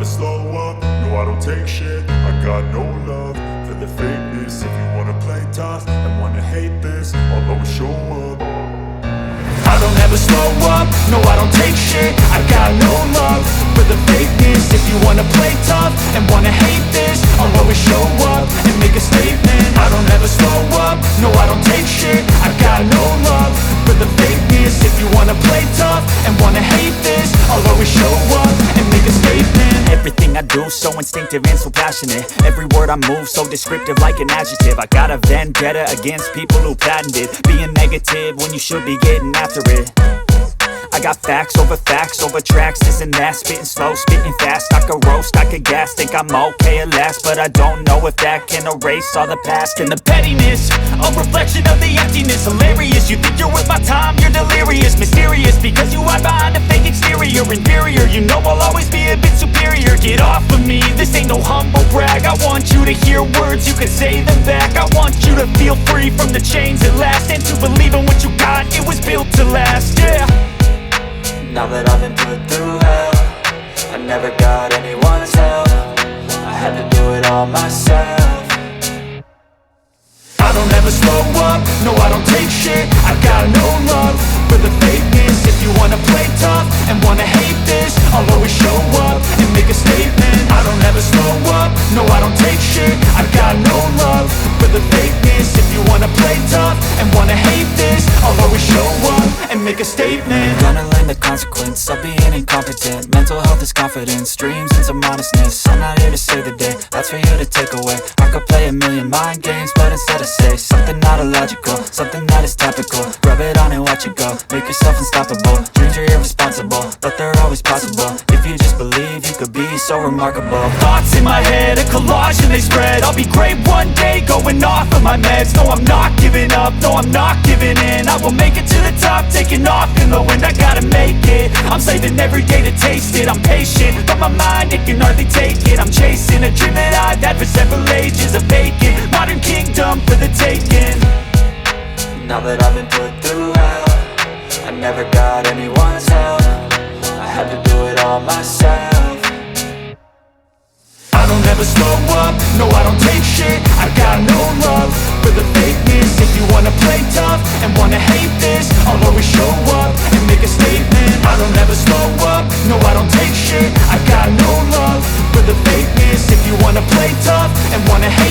slow up, no I don't take shit. I got no love for the fakeness. If you wanna play tough and wanna hate this, I'll always show up. I don't ever slow up, no I don't take shit. I got no love for the fakeness. If you wanna play tough and wanna hate this, I'll always show up and make a statement. I don't ever slow up, no I don't take shit. I got no love for the fakeness. If you wanna play tough and wanna hate this, I'll always show up and make a statement. Everything I do so instinctive and so passionate. Every word I move so descriptive like an adjective. I got a vendetta against people who patented being negative when you should be getting after it. I got facts over tracks, this and that. Spitting slow, spitting fast, I could roast, I could gas. Think I'm okay at last, but I don't know if that can erase all the past. And the pettiness, a reflection of the emptiness. Hilarious, you think you're worth my time, you're delirious. Mysterious, because you hide behind a fake exterior. Inferior, you know I'll always be a bit superior. Get off of me, this ain't no humble brag. I want you to hear words, you can say them back. I want you to feel free from the chains at last, and to believe in what you got, it was built to last, yeah. Now that I've been put through hell, I never got anyone's help. I had to do it all myself. I don't ever slow up, no I don't take shit. I got no love for the fakeness. If you wanna play tough and wanna hate this, I'll always show up and make a statement. I don't ever slow up, no I don't take shit. I got no love for the fakeness. If you wanna play tough and wanna hate this, I'll always show up and make a statement. Gonna learn the consequence of being incompetent. Mental health is confidence, dreams and some honestness. I'm not here to save the day, that's for you to take away. I could play a million mind games, but instead I say something not illogical, something that is topical. Rub it on and watch it go, make yourself unstoppable. Dreams are irresponsible, but they're always possible. If you just believe, you could be so remarkable. Thoughts in my head, a collage and they spread. I'll be great one day, going off of my meds. No, I'm not giving up, no, I'm not giving in. I will make it to the top, taking off in the wind. I gotta make it, I'm saving every day to taste it. I'm patient, but my mind, it can hardly take it. I'm chasing a dream that I've had for several ages. A vacant, modern kingdom for the taking. Now that I've been put through hell, I never got anyone's help. I had to do it all myself. I don't ever slow up, no I don't take shit. I got no love for the fakeness. If you wanna play tough and wanna hate this, I'll always show up and make a statement. I don't ever slow up, no I don't take shit. I got no love for the fakeness. If you wanna play tough and wanna hate